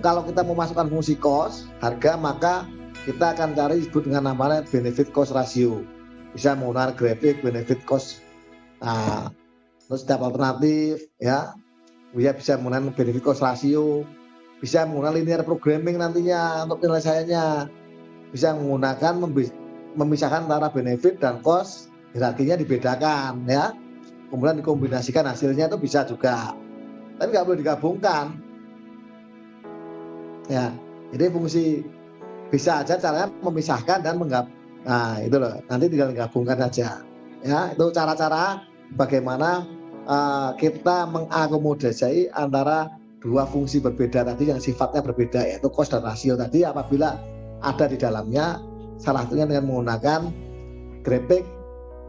Kalau kita memasukkan fungsi cost, harga, maka kita akan cari disebut dengan namanya benefit cost ratio. Bisa menggunakan grafik benefit cost. Nah, terus setiap alternatif, ya, bisa menggunakan benefit cost ratio, bisa menggunakan linear programming nantinya untuk penyelesaiannya, bisa menggunakan memisahkan antara benefit dan cost, hierarkinya dibedakan, ya, kemudian dikombinasikan hasilnya itu bisa juga, tapi nggak boleh digabungkan. Ya, jadi fungsi bisa aja caranya memisahkan dan nah itu loh, nanti tinggal digabungkan saja. Ya, itu cara-cara bagaimana kita mengakomodasi antara dua fungsi berbeda tadi yang sifatnya berbeda, yaitu cost dan rasio tadi. Apabila ada di dalamnya, salah satunya dengan menggunakan grafik,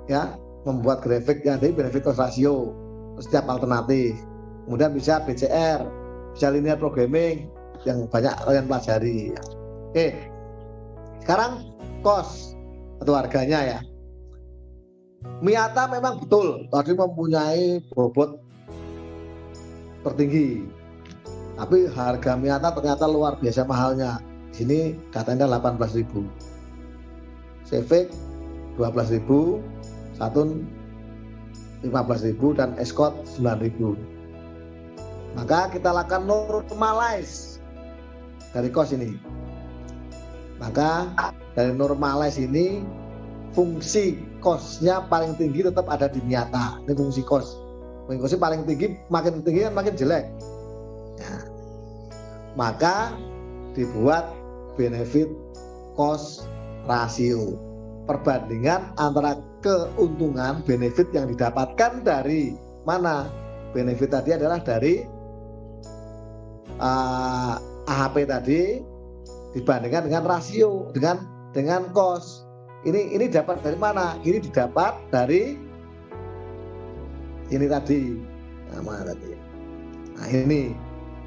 ya, membuat grafik yang dari benefit cost ratio setiap alternatif. Kemudian bisa BCR, bisa linear programming yang banyak kalian pelajari. Oke, sekarang cost atau harganya, ya. Miyata memang betul tadi mempunyai bobot tertinggi, tapi harga Miyata ternyata luar biasa mahalnya. Di sini datanya 18.000, Civic 12.000, Saturn 15.000 dan Escort 9.000. Maka kita lakukan normalize dari cost ini. Maka dari normalize ini fungsi cost-nya paling tinggi tetap ada di Miyata. Ini fungsi cost. Fungsi cost paling tinggi, makin tinggi kan makin jelek. Ya. Maka dibuat benefit cost ratio. Perbandingan antara keuntungan benefit yang didapatkan dari mana? Benefit tadi adalah dari AHP tadi dibandingkan dengan rasio dengan cost. Ini dapat dari mana? Ini didapat dari ini tadi. Nah, mana tadi? Nah, ini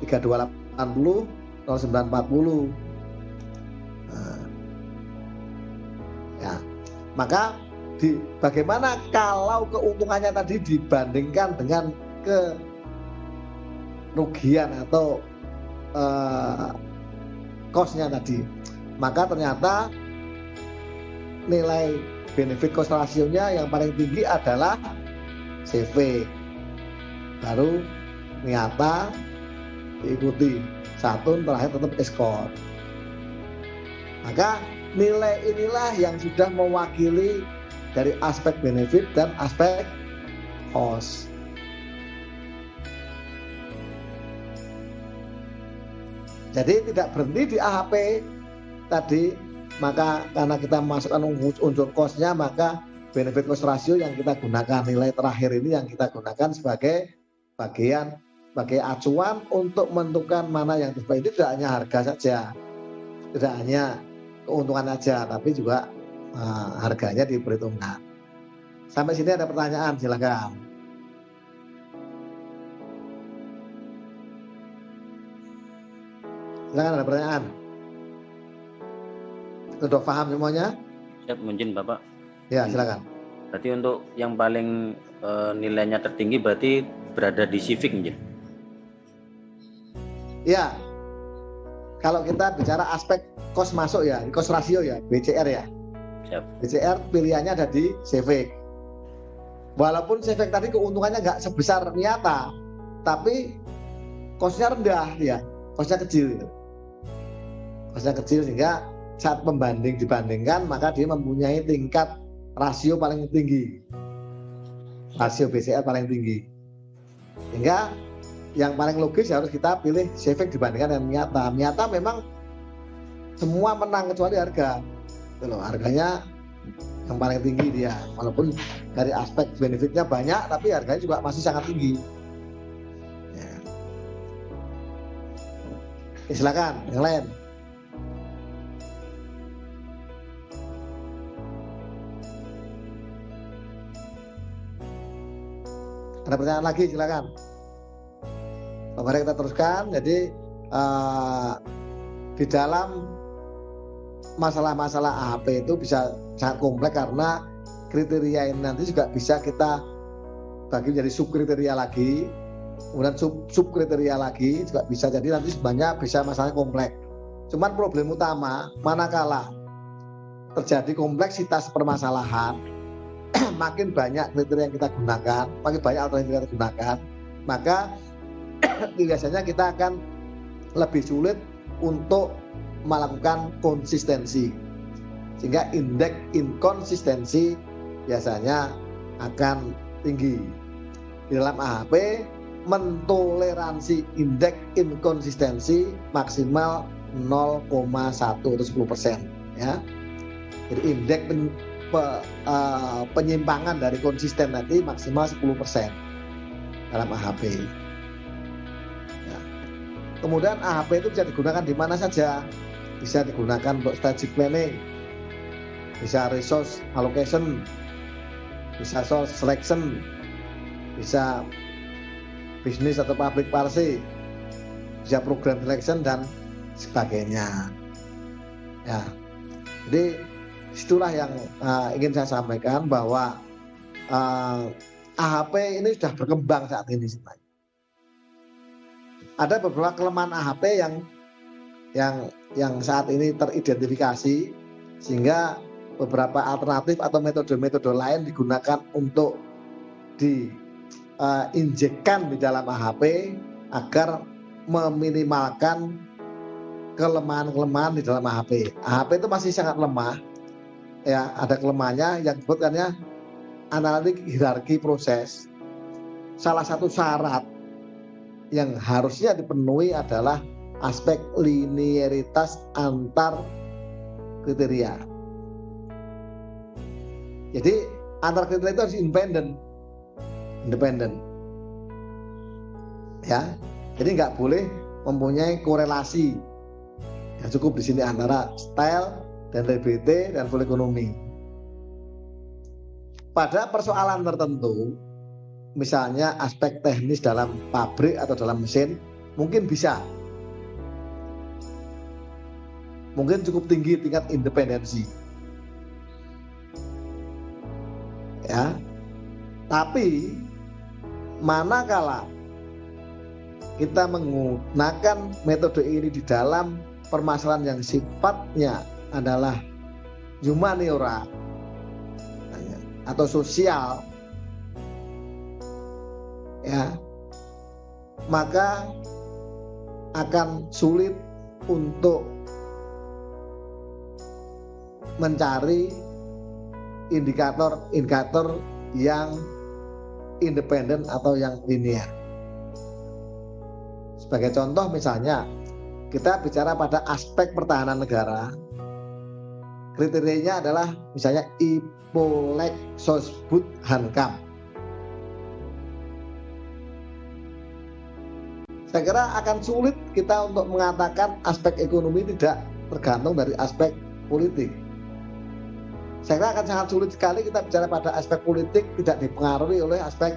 3280 0940. Nah, ya. Maka bagaimana kalau keuntungannya tadi dibandingkan dengan kerugian atau cost-nya tadi? Maka ternyata nilai benefit cost ratio-nya yang paling tinggi adalah CV, baru Miyata, diikuti Saturn, terakhir tetap Escort. Maka nilai inilah yang sudah mewakili dari aspek benefit dan aspek cost. Jadi tidak berhenti di AHP tadi, maka karena kita masukkan unsur cost-nya, maka benefit cost ratio yang kita gunakan, nilai terakhir ini yang kita gunakan sebagai acuan untuk menentukan mana yang terbaik. Itu tidak hanya harga saja, tidak hanya keuntungan saja, tapi juga harganya diperhitungkan. Sampai sini ada pertanyaan, silakan. Silakan, ada pertanyaan. Sudah paham semuanya? Siap, mungkin Bapak. Ya, silakan. Berarti untuk yang paling nilainya tertinggi berarti berada di Civic, mungkin. Ya, kalau kita bicara aspek cost masuk ya, cost ratio ya, BCR ya. Siap. BCR pilihannya ada di Civic. Walaupun Civic tadi keuntungannya nggak sebesar Miata, tapi cost-nya rendah ya, cost-nya kecil. Cost-nya kecil sehingga saat dibandingkan maka dia mempunyai tingkat rasio paling tinggi. Rasio BCR paling tinggi. Sehingga yang paling logis harus kita pilih Civic dibandingkan dengan Miata. Miata memang semua menang kecuali harga. Itu loh, harganya yang paling tinggi dia. Walaupun dari aspek benefitnya banyak, tapi harganya juga masih sangat tinggi. Ya. Oke, silakan yang lain. Ada pertanyaan lagi, silakan. Mari kita teruskan. Jadi di dalam masalah-masalah AHP itu bisa sangat kompleks karena kriteria ini nanti juga bisa kita bagi menjadi subkriteria lagi, kemudian subkriteria lagi juga bisa. Jadi nanti sebenarnya bisa masalahnya kompleks. Cuman problem utama manakala terjadi kompleksitas permasalahan, makin banyak kriteria yang kita gunakan, makin banyak alternatif yang kita gunakan, maka biasanya kita akan lebih sulit untuk melakukan konsistensi, sehingga indeks inkonsistensi biasanya akan tinggi. Di dalam AHP mentoleransi indeks inkonsistensi maksimal 0,1 atau 10%, ya. Jadi indeks penyimpangan dari konsisten nanti maksimal 10% dalam AHP. Ya. Kemudian AHP itu bisa digunakan di mana saja. Bisa digunakan untuk strategic planning, bisa resource allocation, bisa source selection, bisa bisnis atau public policy, bisa program selection dan sebagainya. Ya, jadi itulah yang ingin saya sampaikan bahwa AHP ini sudah berkembang saat ini sebenarnya. Ada beberapa kelemahan AHP yang saat ini teridentifikasi, sehingga beberapa alternatif atau metode-metode lain digunakan untuk diinjekkan di dalam AHP agar meminimalkan kelemahan-kelemahan di dalam AHP. AHP itu masih sangat lemah, ya, ada kelemahannya yang disebutkannya analitik hierarki proses. Salah satu syarat yang harusnya dipenuhi adalah aspek linearitas antar kriteria. Jadi antar kriteria itu harus independen, ya. Jadi nggak boleh mempunyai korelasi yang cukup di sini antara style dan RBT dan full ekonomi. Pada persoalan tertentu, misalnya aspek teknis dalam pabrik atau dalam mesin, mungkin bisa. Mungkin cukup tinggi tingkat independensi. Ya. Tapi manakala kita menggunakan metode ini di dalam permasalahan yang sifatnya adalah humaniora atau sosial, ya, maka akan sulit untuk mencari indikator yang independen atau yang linear. Sebagai contoh misalnya, kita bicara pada aspek pertahanan negara, kriterianya adalah misalnya Ipolek Sosbud Hankam. Saya kira akan sulit kita untuk mengatakan aspek ekonomi tidak tergantung dari aspek politik. Saya kira akan sangat sulit sekali kita bicara pada aspek politik tidak dipengaruhi oleh aspek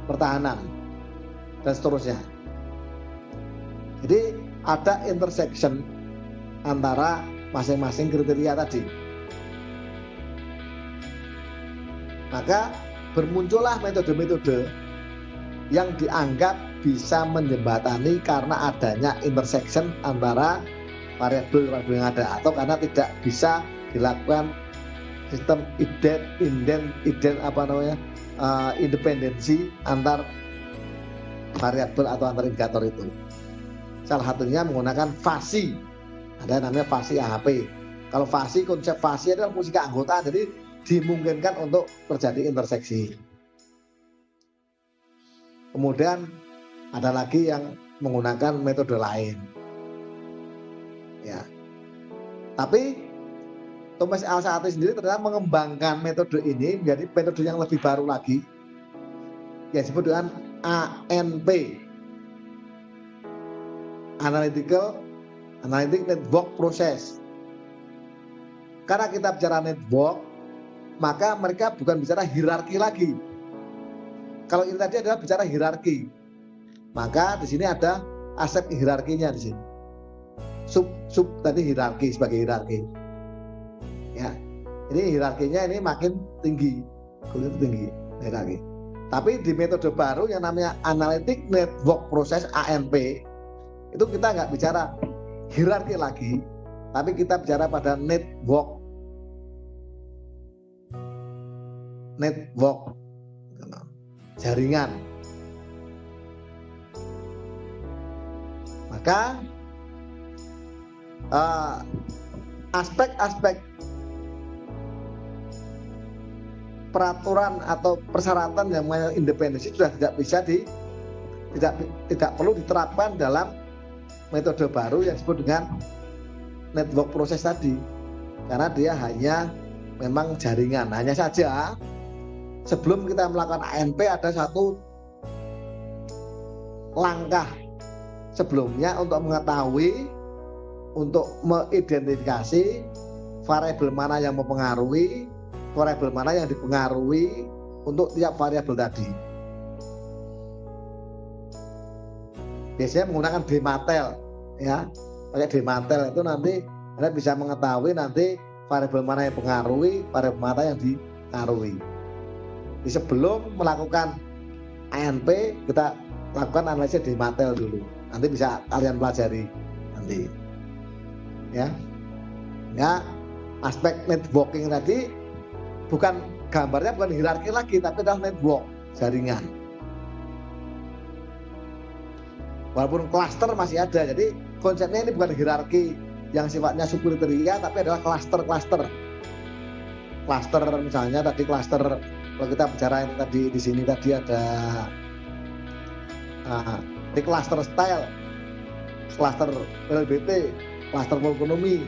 pertahanan dan seterusnya. Jadi ada intersection antara masing-masing kriteria tadi. Maka bermuncullah metode-metode yang dianggap bisa menjembatani karena adanya intersection antara variabel-variabel yang ada, atau karena tidak bisa dilakukan sistem independensi antar variabel atau antar indikator itu. Salah satunya menggunakan fasi, ada namanya fasi AHP. Kalau fasi, konsep fasi adalah fungsi keanggotaan, jadi dimungkinkan untuk terjadi interseksi. Kemudian ada lagi yang menggunakan metode lain. Ya. Tapi Thomas Alsati sendiri ternyata mengembangkan metode ini menjadi metode yang lebih baru lagi, yang disebut dengan ANP, Analytic Network Process. Karena kita bicara network, maka mereka bukan bicara hierarki lagi. Kalau ini tadi adalah bicara hierarki, maka di sini ada aspek hierarkinya di sini. Sub tadi hierarki sebagai hierarki. Ya, ini hierarkinya ini makin tinggi, tinggi hierarki. Tapi di metode baru yang namanya Analytic Network Process (ANP) itu kita nggak bicara hierarki lagi, tapi kita bicara pada network, jaringan. Maka aspek-aspek peraturan atau persyaratan yang independensi sudah tidak bisa tidak perlu diterapkan dalam metode baru yang disebut dengan network proses tadi, karena dia hanya memang jaringan. Hanya saja sebelum kita melakukan ANP ada satu langkah sebelumnya untuk mengetahui, untuk mengidentifikasi variabel mana yang mempengaruhi, variabel mana yang dipengaruhi untuk tiap variabel tadi. Biasanya menggunakan dematel, ya, pakai dematel itu nanti Anda bisa mengetahui nanti variabel mana yang pengaruhi, variabel mana yang dipengaruhi. Di sebelum melakukan ANP kita lakukan analisis dematel dulu. Nanti bisa kalian pelajari nanti. Ya. Ya, aspek networking tadi bukan gambarnya bukan hierarki lagi, tapi adalah network, jaringan. Walaupun klaster masih ada, jadi konsepnya ini bukan hierarki yang sifatnya subkriteria, tapi adalah klaster-klaster. Klaster misalnya tadi klaster, kalau kita bicara yang tadi di sini tadi ada di klaster style, klaster LBT, klaster ekonomi,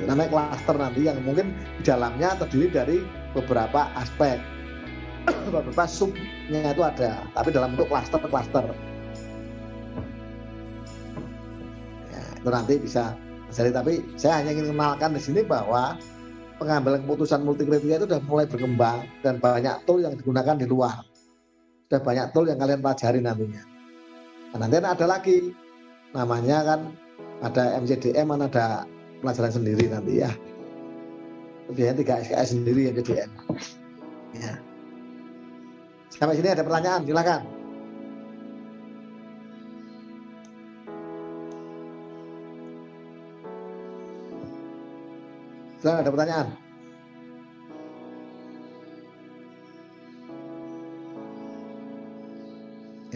namanya klaster nanti yang mungkin di dalamnya terdiri dari beberapa aspek, beberapa subnya itu ada, tapi dalam bentuk klaster-klaster. Ya, itu nanti bisa jadi, tapi saya hanya ingin mengenalkan di sini bahwa pengambilan keputusan multikriteria itu sudah mulai berkembang dan banyak tool yang digunakan di luar. Sudah banyak tool yang kalian pelajari nantinya. Nah, nanti ada lagi namanya kan ada MCDM, ada pelajaran sendiri nanti ya. Biasanya 3 SKS sendiri MCDM. Ya. Sampai sini ada pertanyaan, silakan. Silakan, ada pertanyaan.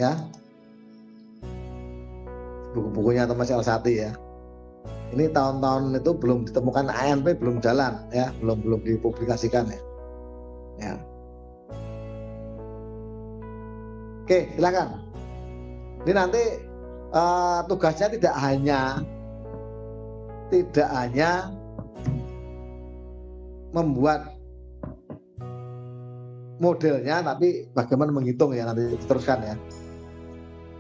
Ya. Buku-bukunya Thomas Alsati ya. Ini tahun-tahun itu belum ditemukan, ANP belum jalan ya, belum dipublikasikan ya. Ya. Oke, silakan. Ini nanti tugasnya tidak hanya tidak hanya membuat modelnya, tapi bagaimana menghitung ya, nanti diteruskan ya.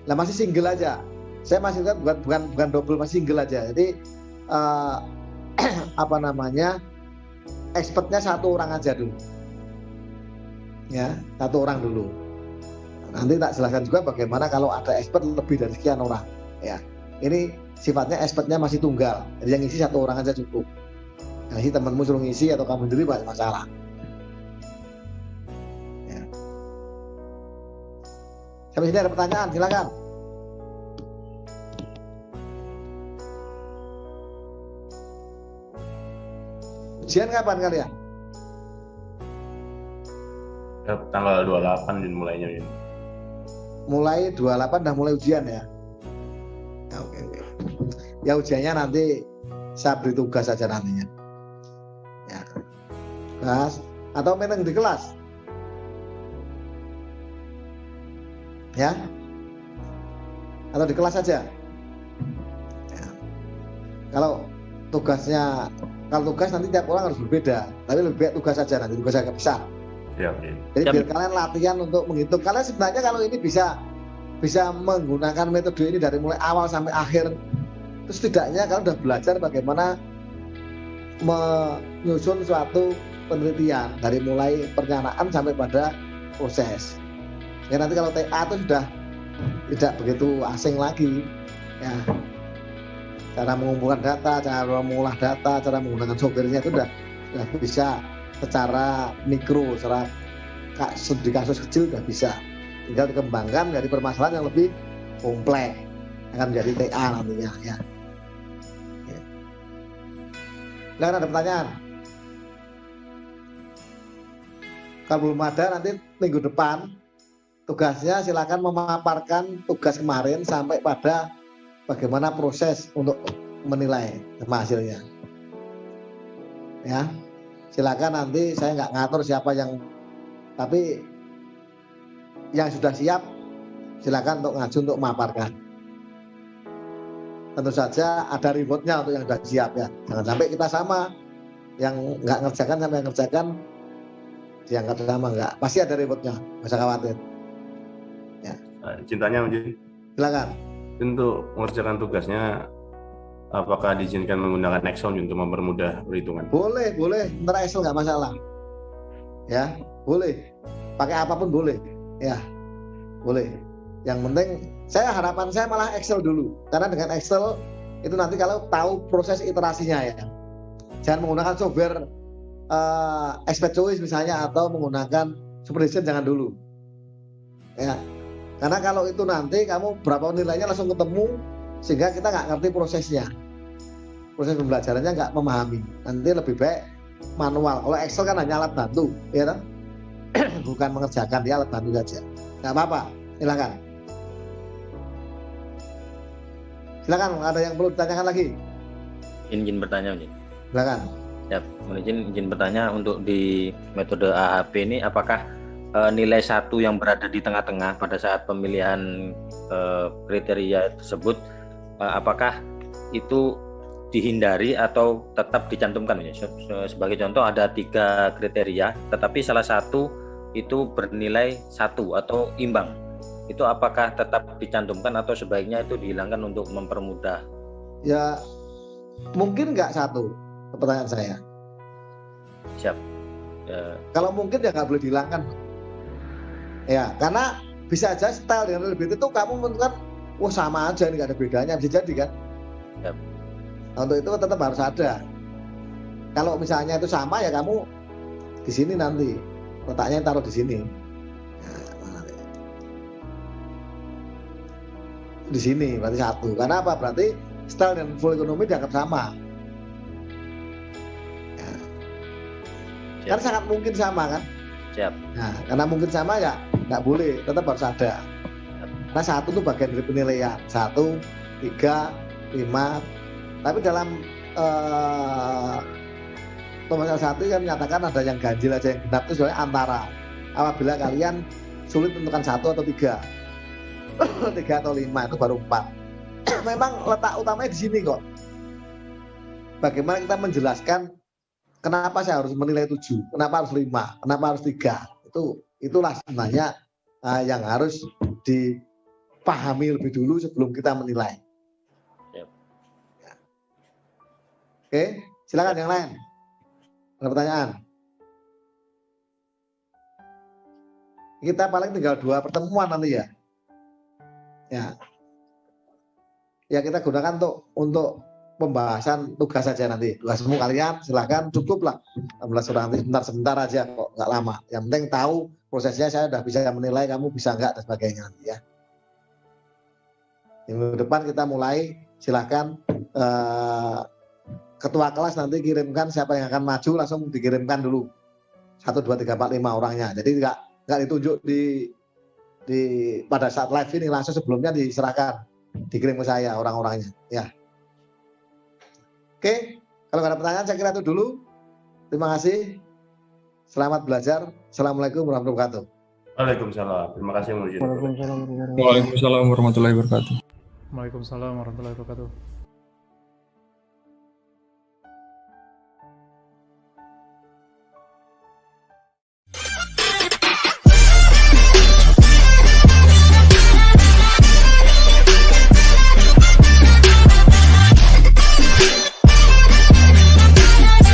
Nah masih single aja, saya masih lihat bukan double, masih single aja. Jadi apa namanya, expertnya satu orang aja dulu, ya satu orang dulu. Nanti tak jelaskan juga bagaimana kalau ada expert lebih dari sekian orang, ya. Ini sifatnya expertnya masih tunggal, jadi yang ngisi satu orang aja cukup. Yang ngisi temanmu suruh ngisi atau kamu sendiri banyak masalah. Ya. Sampai sini ada pertanyaan, silakan. Ujian kapan kalian? Tanggal 28 Jun mulainya Jun. Mulai 28 udah mulai ujian ya? Ya, oke. Ya ujiannya nanti saya beri tugas saja nantinya. Ya. Kelas atau meneng di kelas? Ya? Atau di kelas saja? Ya. Kalau tugas nanti tiap orang harus berbeda, tapi lebih baik tugas saja, nanti tugas agak besar. Ya. Jadi biar kalian latihan untuk menghitung. Kalian sebenarnya kalau ini bisa menggunakan metode ini dari mulai awal sampai akhir. Terus setidaknya kalian sudah belajar bagaimana menyusun suatu penelitian dari mulai perencanaan sampai pada proses. Ya nanti kalau TA itu sudah tidak begitu asing lagi. Ya. Cara mengumpulkan data, cara mengolah data, cara menggunakan software-nya itu sudah bisa secara mikro, secara di kasus kecil sudah bisa. Tinggal dikembangkan dari permasalahan yang lebih kompleks, akan menjadi TA nantinya. Ya. Silakan, ada pertanyaan? Kalau belum ada, nanti minggu depan tugasnya silakan memaparkan tugas kemarin sampai pada bagaimana proses untuk menilai hasilnya. Ya, silakan nanti saya nggak ngatur siapa yang, tapi yang sudah siap silakan untuk ngaju untuk memaparkan. Tentu saja ada rewardnya untuk yang sudah siap ya. Jangan sampai kita sama, yang nggak ngerjakan sama yang ngerjakan dianggap sama, nggak. Pasti ada rewardnya, nggak usah khawatir. Ya. Cintanya Jun. Silakan. Untuk mengerjakan tugasnya, apakah diizinkan menggunakan Excel untuk mempermudah perhitungan? Boleh. Ntar Excel nggak masalah. Ya, boleh. Pakai apapun boleh. Ya, boleh. Yang penting, harapan saya malah Excel dulu. Karena dengan Excel itu nanti kalau tahu proses iterasinya ya. Jangan menggunakan software Expert Choice misalnya, atau menggunakan Supervision, jangan dulu. Ya. Karena kalau itu nanti kamu berapa nilainya langsung ketemu, sehingga kita nggak ngerti prosesnya. Proses pembelajarannya nggak memahami. Nanti lebih baik manual. Kalau Excel kan hanya alat bantu, ya kan? Bukan mengerjakan, dia alat bantu saja. Nggak apa-apa, silakan. Silakan, ada yang perlu ditanyakan lagi? Izin bertanya, Ujin. Silakan. Ya, izin bertanya, untuk di metode AHP ini apakah nilai satu yang berada di tengah-tengah pada saat pemilihan kriteria tersebut, apakah itu dihindari atau tetap dicantumkan? Sebagai contoh, ada 3 kriteria, tetapi salah satu itu bernilai 1 atau imbang. Itu apakah tetap dicantumkan atau sebaiknya itu dihilangkan untuk mempermudah? Ya, mungkin nggak 1, pertanyaan saya. Siap. Kalau mungkin ya nggak boleh dihilangkan. Ya, karena bisa aja style dengan reliability itu kamu menentukan, wah sama aja, ini nggak ada bedanya, bisa jadi kan? Yep. Nah, untuk itu tetap harus ada. Kalau misalnya itu sama ya kamu di sini nanti letaknya taruh di sini. Nah, di sini berarti 1. Karena apa? Berarti style dan full ekonomi dianggap sama. Ya. Kan sangat mungkin sama kan? Siap. Nah, karena mungkin sama ya nggak boleh, tetap harus ada. Karena 1 itu bagian dari penilaian, 1, 3, 5. Tapi dalam Pasal 1 kan menyatakan ada yang ganjil aja, yang genap itu sebenarnya antara. Apabila kalian sulit menentukan 1 atau 3, 3 atau 5 itu baru 4. Memang letak utamanya di sini kok. bagaimana kita menjelaskan kenapa saya harus menilai 7, kenapa harus 5, kenapa harus 3. Itulah sebenarnya yang harus dipahami lebih dulu sebelum kita menilai. Yep. Ya. Oke, silakan yang lain. Ada pertanyaan? Kita paling tinggal 2 pertemuan nanti ya. Ya kita gunakan untuk pembahasan tugas saja nanti. Tugasmu kalian silakan, cukuplah 16 orang nanti sebentar aja kok, nggak lama. Yang penting tahu prosesnya, saya udah bisa menilai kamu bisa nggak dan sebagainya nanti ya. Minggu depan kita mulai, silakan ketua kelas nanti kirimkan siapa yang akan maju, langsung dikirimkan dulu 1, 2, 3, 4, 5 orangnya. Jadi nggak ditunjuk pada saat live ini, langsung sebelumnya diserahkan, dikirim ke saya orang-orangnya ya. Oke, kalau nggak ada pertanyaan saya kira itu dulu. Terima kasih. Selamat belajar. Assalamualaikum warahmatullahi wabarakatuh. Waalaikumsalam. Terima kasih Mujin. Waalaikumsalam warahmatullahi wabarakatuh. Waalaikumsalam warahmatullahi wabarakatuh.